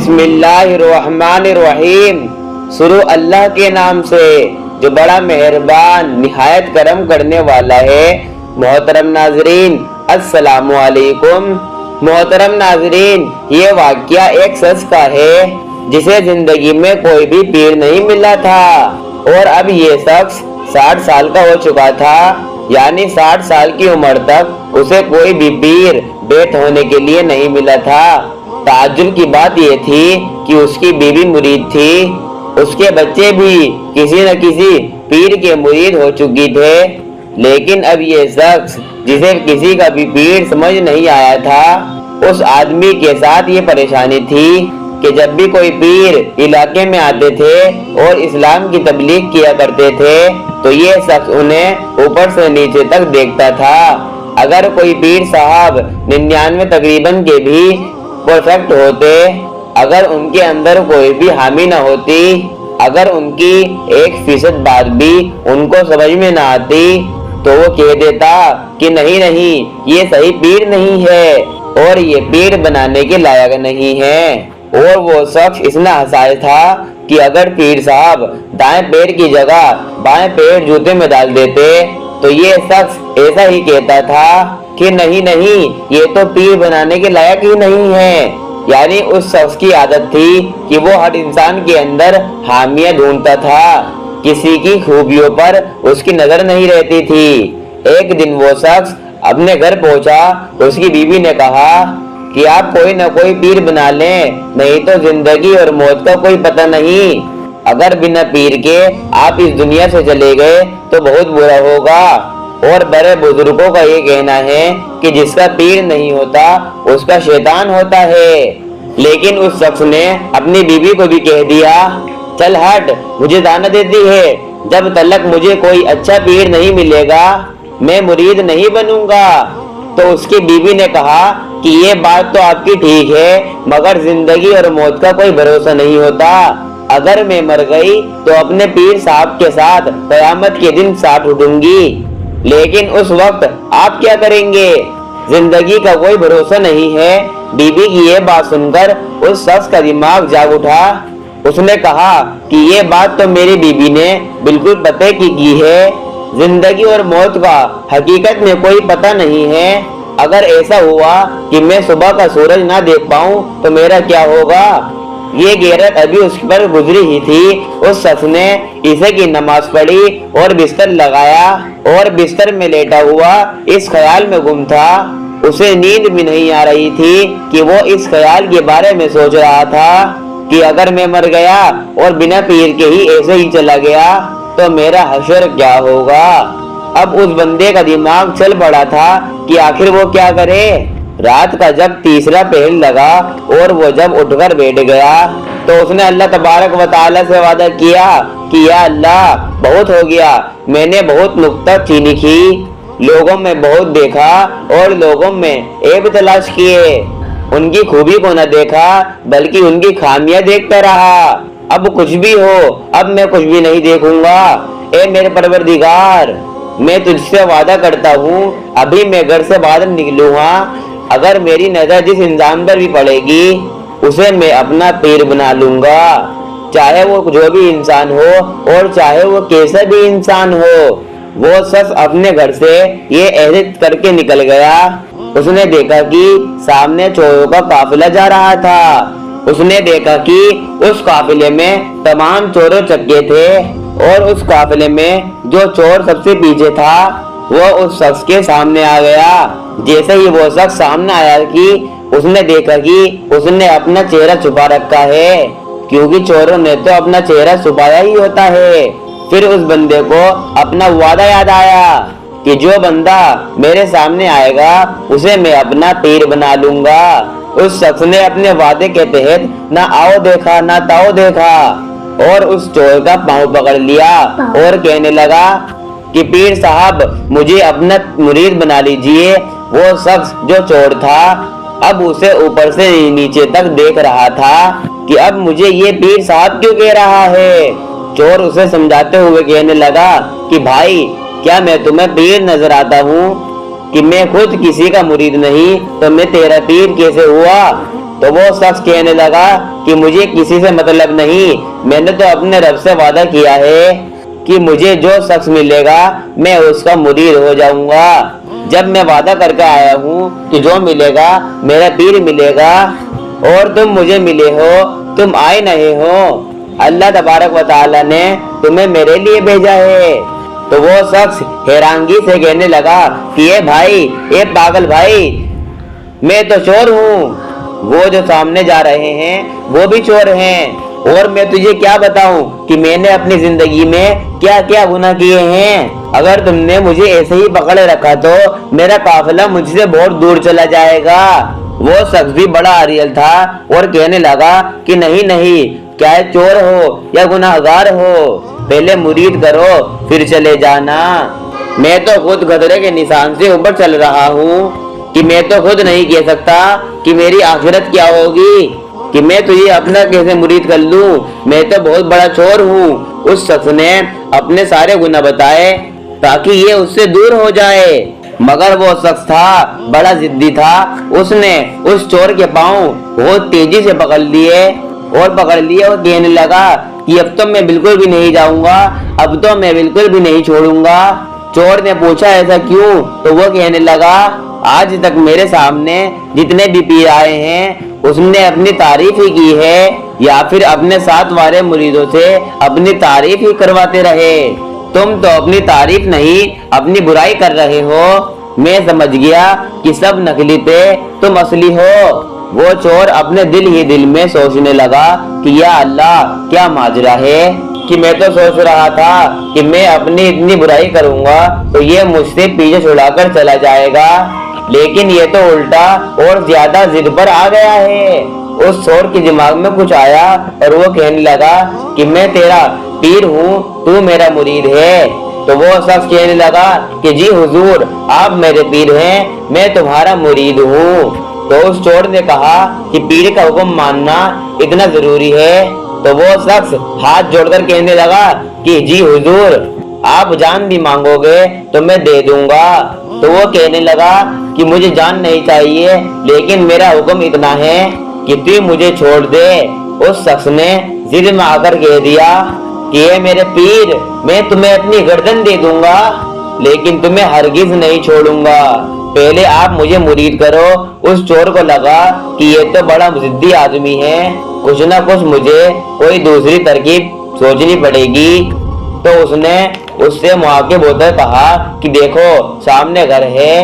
बिस्मिल्लाहिर्रहमानिर्रहीम। शुरू अल्लाह के नाम से जो बड़ा मेहरबान निहायत करम करने वाला है। मोहतरम नाजरीन अस्सलामु अलैकुम। मोहतरम नाजरीन, ये वाक़या एक शख्स का है जिसे जिंदगी में कोई भी पीर नहीं मिला था और अब ये शख्स 60 साल का हो चुका था, यानी 60 साल की उम्र तक उसे कोई भी पीर बेट होने के लिए नहीं मिला था। ताज्जुब की बात यह थी कि उसकी बीवी मुरीद थी, उसके बच्चे भी किसी न किसी पीर के मुरीद हो चुकी थे। लेकिन अब ये शख्स जिसे किसी का भी पीर समझ नहीं आया था, उस आदमी के साथ ये परेशानी थी कि जब भी कोई पीर इलाके में आते थे और इस्लाम की तबलीग किया करते थे तो ये शख्स उन्हें ऊपर से नीचे तक देखता था। अगर कोई पीर साहब 99 तकरीबन के भी परफेक्ट होते, अगर उनके अंदर कोई भी हामी न होती, अगर उनकी 1% बात भी उनको समझ में न आती तो वो कह देता कि नहीं नहीं, ये सही पीर नहीं है और ये पीर बनाने के लायक नहीं है। और वो शख्स इतना हसाए था कि अगर पीर साहब दाएं पैर की जगह बाएं पैर जूते में डाल देते तो ये शख्स ऐसा ही कहता था कि नहीं नहीं, ये तो पीर बनाने के लायक ही नहीं है। यानी उस शख्स की आदत थी कि वो हर इंसान के अंदर हामिया ढूंढता था, किसी की खूबियों पर उसकी नजर नहीं रहती थी। एक दिन वो शख्स अपने घर पहुंचा, उसकी बीवी ने कहा कि आप कोई न कोई पीर बना लें, नहीं तो जिंदगी और मौत का कोई पता नहीं। अगर बिना पीर के आप इस दुनिया से चले गए तो बहुत बुरा होगा। और बड़े बुजुर्गों का ये कहना है कि जिसका पीर नहीं होता उसका शैतान होता है। लेकिन उस शख्स ने अपनी बीवी को भी कह दिया, चल हट, मुझे दाना देती है, जब तक मुझे कोई अच्छा पीर नहीं मिलेगा मैं मुरीद नहीं बनूंगा। तो उसकी बीवी ने कहा कि ये बात तो आपकी ठीक है, मगर जिंदगी और मौत का कोई भरोसा नहीं होता। अगर मैं मर गई तो अपने पीर साहब के साथ कयामत के दिन साथ उठूंगी, लेकिन उस वक्त आप क्या करेंगे? जिंदगी का कोई भरोसा नहीं है। बीबी की ये बात सुनकर उस शख्स का दिमाग जाग उठा। उसने कहा कि ये बात तो मेरी बीबी ने बिल्कुल पते की है। जिंदगी और मौत का हकीकत में कोई पता नहीं है। अगर ऐसा हुआ कि मैं सुबह का सूरज ना देख पाऊं तो मेरा क्या होगा? ये गैरत अभी उस पर गुजरी ही थी। उस शख्स ने ईशा की नमाज पढ़ी और बिस्तर लगाया और बिस्तर में लेटा हुआ इस ख्याल में गुम था। उसे नींद भी नहीं आ रही थी कि वो इस ख्याल के बारे में सोच रहा था कि अगर मैं मर गया और बिना पीर के ही ऐसे ही चला गया तो मेरा हशर क्या होगा। अब उस बंदे का दिमाग चल पड़ा था कि आखिर वो क्या करे। रात का जब तीसरा पहर लगा और वो जब उठकर बैठ गया तो उसने अल्लाह तबारक व तआला से वादा किया कि या अल्लाह, बहुत हो गया, मैंने बहुत नुक्ताचीनी की, लोगों में बहुत देखा और लोगों में ऐब तलाश किए, उनकी खूबी को न देखा बल्कि उनकी खामियां देखता रहा। अब कुछ भी हो, अब मैं कुछ भी नहीं देखूंगा। ए मेरे परवरदिगार, मैं तुझसे वादा करता हूँ अभी मैं घर से बाहर निकलूंगा, अगर मेरी नजर जिस इंसान पर भी पड़ेगी उसे मैं अपना पीर बना लूंगा, चाहे वो जो भी इंसान हो और चाहे वो कैसा भी इंसान हो। वो शख्स अपने घर से ये अहद करके निकल गया। उसने देखा कि सामने चोरों का काफिला जा रहा था। उसने देखा कि उस काफिले में तमाम चोरों चक्के थे और उस काफिले में जो चोर सबसे पीछे था वो उस शख्स के सामने आ गया। जैसे ही वो शख्स सामने आया कि उसने देखा कि उसने अपना चेहरा छुपा रखा है, क्योंकि चोरों ने तो अपना चेहरा छुपाया ही होता है। फिर उस बंदे को अपना वादा याद आया कि जो बंदा मेरे सामने आएगा उसे मैं अपना पीर बना लूंगा। उस शख्स ने अपने वादे के तहत ना आओ देखा ना ताओ देखा और उस चोर का पांव पकड़ लिया और कहने लगा कि पीर साहब, मुझे अपना मुरीद बना लीजिए। वो शख्स जो चोर था अब उसे ऊपर से नीचे तक देख रहा था कि अब मुझे ये पीर साहब क्यों कह रहा है। चोर उसे समझाते हुए कहने लगा कि भाई, क्या मैं तुम्हें पीर नजर आता हूँ कि मैं खुद किसी का मुरीद नहीं तो मैं तेरा पीर कैसे हुआ? तो वो शख्स कहने लगा कि मुझे किसी से मतलब नहीं, मैंने तो अपने रब से वादा किया है कि मुझे जो शख्स मिलेगा मैं उसका मुरीद हो जाऊंगा। जब मैं वादा करके आया हूँ कि जो मिलेगा मेरा पीर मिलेगा, और तुम मुझे मिले हो, तुम आए नहीं हो। अल्लाह तबारक व तआला ने तुम्हें मेरे लिए भेजा है। तो वो शख्स हैरानगी से कहने लगा कि ये भाई, ये पागल भाई, मैं तो चोर हूँ। वो जो सामने जा रहे हैं वो भी चोर हैं, और मैं तुझे क्या बताऊं कि मैंने अपनी जिंदगी में क्या क्या गुनाह किए हैं। अगर तुमने मुझे ऐसे ही पकड़े रखा तो मेरा काफिला मुझसे बहुत दूर चला जाएगा। वो शख्स भी बड़ा अरियल था और कहने लगा कि नहीं नहीं, चाहे चोर हो या गुनाहगार हो, पहले मुरीद करो फिर चले जाना। मैं तो खुद खतरे के निशान से ऊपर चल रहा हूँ कि मैं तो खुद नहीं कह सकता कि मेरी आखिरत क्या होगी, कि मैं तुझे अपना कैसे मुरीद कर लूं। मैं तो बहुत बड़ा चोर हूँ। उस शख्स ने अपने सारे गुनाह बताए ताकि ये उससे दूर हो जाए, मगर वो शख्स था बड़ा जिद्दी था। उसने उस चोर के पाँव बहुत तेजी से पकड़ लिए और कहने लगा कि अब तो मैं बिल्कुल भी नहीं जाऊंगा, अब तो मैं बिल्कुल भी नहीं छोड़ूंगा। चोर ने पूछा ऐसा क्यों? तो वो कहने लगा, आज तक मेरे सामने जितने भी पीर आए हैं उसने अपनी तारीफ ही की है, या फिर अपने साथ वाले मुरीदों से अपनी तारीफ ही करवाते रहे। तुम तो अपनी तारीफ नहीं अपनी बुराई कर रहे हो। मैं समझ गया कि सब नकली थे, तुम असली हो। वो चोर अपने दिल ही दिल में सोचने लगा कि या अल्लाह, क्या माजरा है कि मैं तो सोच रहा था कि मैं अपनी इतनी बुराई करूंगा तो ये मुझसे पीछे छुड़ाकर चला जाएगा, लेकिन ये तो उल्टा और ज्यादा जिद पर आ गया है। उस चोर के दिमाग में कुछ आया और वो कहने लगा कि मैं तेरा पीर हूँ, तू मेरा मुरीद है। तो वो शख्स कहने लगा कि जी हुजूर, आप मेरे पीर हैं, मैं तुम्हारा मुरीद हूँ। तो उस चोर ने कहा कि पीर का हुक्म मानना इतना जरूरी है। तो वो शख्स हाथ जोड़कर कहने लगा कि जी हुजूर, आप जान भी मांगोगे तो मैं दे दूंगा। तो वो कहने लगा कि मुझे जान नहीं चाहिए, लेकिन मेरा हुक्म इतना है कि तू मुझे छोड़ दे। उस शख्स ने जिद में आकर कह दिया कि ये मेरे पीर, मैं तुम्हें अपनी गर्दन दे दूंगा, लेकिन तुम्हें हरगिज नहीं छोड़ूंगा। पहले आप मुझे मुरीद करो। उस चोर को लगा कि ये तो बड़ा जिद्दी आदमी है, कुछ ना कुछ मुझे कोई दूसरी तरकीब सोचनी पड़ेगी। तो उसने उससे मुआकिब होकर कहा कि देखो सामने घर है,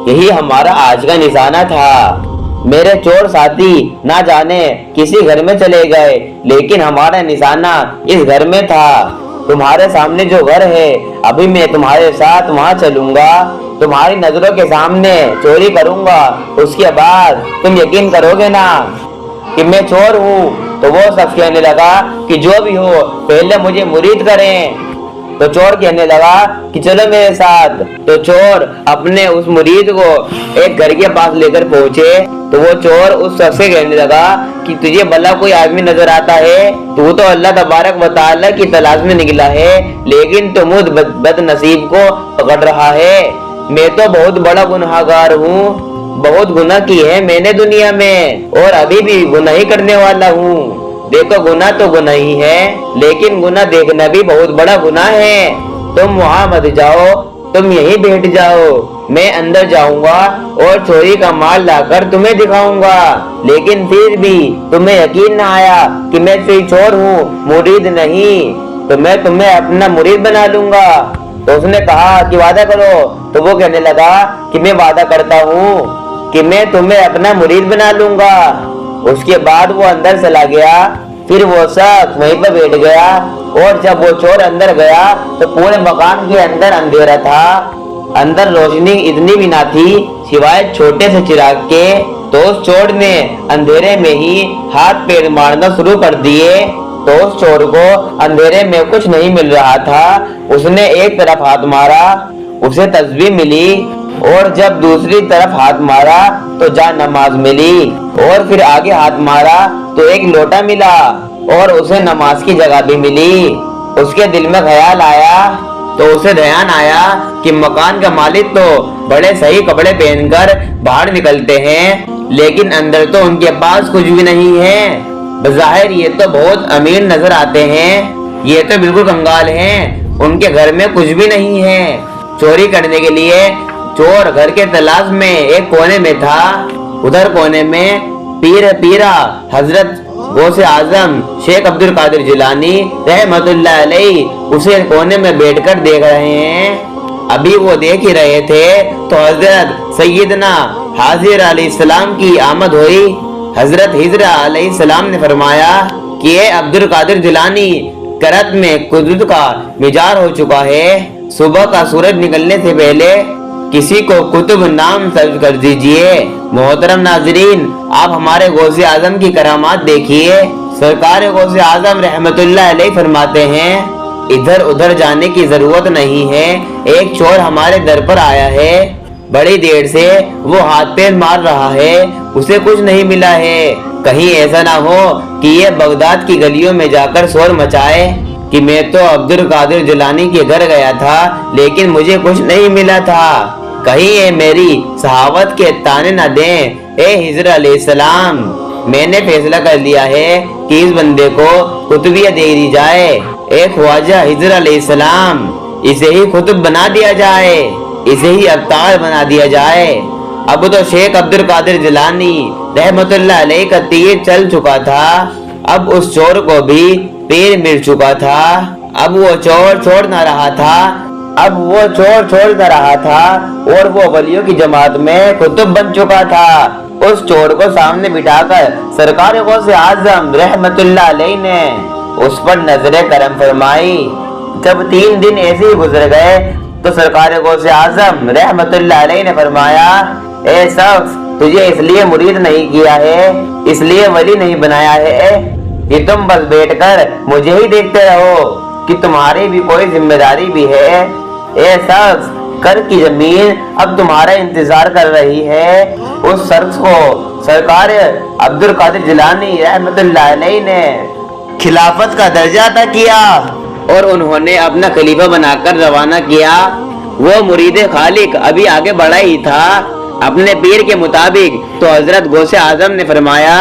यही हमारा आज का निशाना था। मेरे चोर साथी ना जाने किसी घर में चले गए, लेकिन हमारा निशाना इस घर में था। तुम्हारे सामने जो घर है, अभी मैं तुम्हारे साथ वहाँ चलूंगा, तुम्हारी नजरों के सामने चोरी करूंगा, उसके बाद तुम यकीन करोगे ना कि मैं चोर हूँ। तो वो शख्स कहने लगा कि जो भी हो पहले मुझे मुरीद करें। तो चोर कहने लगा कि चलो मेरे साथ। तो चोर अपने उस मुरीद को एक घर के पास लेकर पहुंचे। तो वो चोर उस शख्स से कहने लगा कि तुझे भला कोई आदमी नजर आता है? तू तो अल्लाह तबारक व तआला की तलाश में निकला है, लेकिन तुम उस बदनसीब को पकड़ रहा है। मैं तो बहुत बड़ा गुनहगार हूँ, बहुत गुनाह की है मैंने दुनिया में, और अभी भी गुनाह ही करने वाला हूँ। देखो गुनाह तो गुनाह ही है, लेकिन गुनाह देखना भी बहुत बड़ा गुनाह है। तुम वहाँ मत जाओ, तुम यहीं बैठ जाओ, मैं अंदर जाऊंगा और चोरी का माल लाकर तुम्हें दिखाऊंगा। लेकिन फिर भी तुम्हें यकीन न आया कि मैं कोई चोर हूँ, मुरीद नहीं, तो मैं तुम्हें अपना मुरीद बना लूंगा। तो उसने कहा कि वादा करो। तो वो कहने लगा कि मैं वादा करता हूँ कि मैं तुम्हें अपना मुरीद बना लूंगा। उसके बाद वो अंदर चला गया। फिर वो शख्स वहीं पर बैठ गया, और जब वो चोर अंदर गया तो पूरे मकान के अंदर अंधेरा था। अंदर रोशनी इतनी भी ना थी सिवाय छोटे से चिराग के। तो उस चोर ने अंधेरे में ही हाथ पैर मारना शुरू कर दिए। तो उस चोर को अंधेरे में कुछ नहीं मिल रहा था। उसने एक तरफ हाथ मारा, उसे तस्बीह मिली, और जब दूसरी तरफ हाथ मारा तो जा नमाज मिली, और फिर आगे हाथ मारा तो एक लोटा मिला, और उसे नमाज की जगह भी मिली। उसके दिल में ख्याल आया, तो उसे ध्यान आया कि मकान का मालिक तो बड़े सही कपड़े पहनकर बाहर निकलते हैं, لیکن اندر تو ان کے پاس کچھ بھی نہیں ہے۔ بظاہر یہ تو بہت امیر نظر آتے ہیں، یہ تو بالکل کنگال ہیں، ان کے گھر میں کچھ بھی نہیں ہے۔ چوری کرنے کے لیے چور گھر کے تلاش میں ایک کونے میں تھا۔ ادھر کونے میں پیرا حضرت غوث اعظم شیخ عبد القادر جیلانی رحمت اللہ علیہ اسے کونے میں بیٹھ کر دیکھ رہے ہیں۔ ابھی وہ دیکھ ہی رہے تھے تو حضرت سیدنا حاضر علیہ السلام کی آمد ہوئی۔ حضرت حضر علیہ السلام نے فرمایا کہ اے عبد القادر جیلانی، کرت میں قدرت کا مزار ہو چکا ہے، صبح کا سورج نکلنے سے پہلے کسی کو کتب نام سرچ کر دیجئے۔ محترم ناظرین، آپ ہمارے غوث اعظم کی کرامات دیکھیے۔ سرکار غوث اعظم رحمت اللہ علیہ فرماتے ہیں ادھر ادھر جانے کی ضرورت نہیں ہے، ایک چور ہمارے در پر آیا ہے، بڑی دیر سے وہ ہاتھ پیر مار رہا ہے، اسے کچھ نہیں ملا ہے، کہیں ایسا نہ ہو کہ یہ بغداد کی گلیوں میں جا کر شور مچائے کہ میں تو عبد القادر جیلانی کے گھر گیا تھا لیکن مجھے کچھ نہیں ملا تھا، کہیں یہ میری صحاوت کے تانے نہ دیں۔ اے حضر علیہ السلام، میں نے فیصلہ کر لیا ہے کہ اس بندے کو قطبیہ دے دی جائے۔ اے خواجہ حضر علیہ السلام، اسے ہی قطب بنا دیا جائے، اسے ہی ابتار بنا دیا جائے۔ اب تو شیخ عبد القادر جیلانی رحمت اللہ علیہ کا تیر چل چکا تھا، اب اس چور کو بھی پیر مل چکا تھا، اب وہ چور چھوڑ نہ رہا تھا اور وہ ولیوں کی جماعت میں قطب بن چکا تھا۔ اس چور کو سامنے بٹھا کر سرکار غوث اعظم رحمت اللہ علیہ نے اس پر نظر کرم فرمائی۔ جب 3 دن ایسے ہی گزر گئے تو سرکار غوث اعظم رحمت اللہ علیہ نے فرمایا اے شخص، تجھے اس لیے مرید نہیں کیا ہے، اس لیے ولی نہیں بنایا ہے کہ تم بس بیٹھ کر مجھے ہی دیکھتے رہو کہ تمہاری بھی کوئی ذمہ داری بھی ہے۔ اے شخص، کر کی زمین اب تمہارا انتظار کر رہی ہے۔ اس شخص کو سرکار عبد القادر جیلانی رحمت اللہ علیہ نے خلافت کا درجہ عطا کیا اور انہوں نے اپنا خلیفہ بنا کر روانہ کیا۔ وہ مرید خالق ابھی آگے بڑھا ہی تھا اپنے پیر کے مطابق تو حضرت غوث اعظم نے فرمایا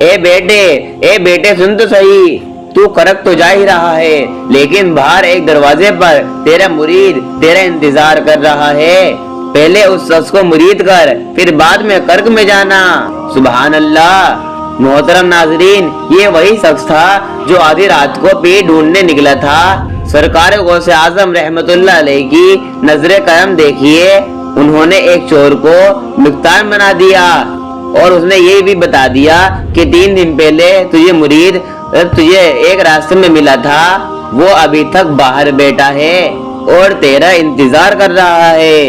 اے بیٹے سن تو صحیح، تو کرک تو جا ہی رہا ہے لیکن باہر ایک دروازے پر تیرا مرید تیرا انتظار کر رہا ہے، پہلے اس شخص کو مرید کر پھر بعد میں کرک میں جانا۔ سبحان اللہ۔ محترم ناظرین، یہ وہی شخص تھا جو آدھی رات کو پیر ڈھونڈنے نکلا تھا۔ سرکار غوث اعظم رحمت اللہ علیہ کی نظر کرم دیکھیے، انہوں نے ایک چور کو مختار بنا دیا اور اس نے یہ بھی بتا دیا کہ 3 دن پہلے تجھے مرید تجھے ایک راستے میں ملا تھا، وہ ابھی تک باہر بیٹھا ہے اور تیرا انتظار کر رہا ہے۔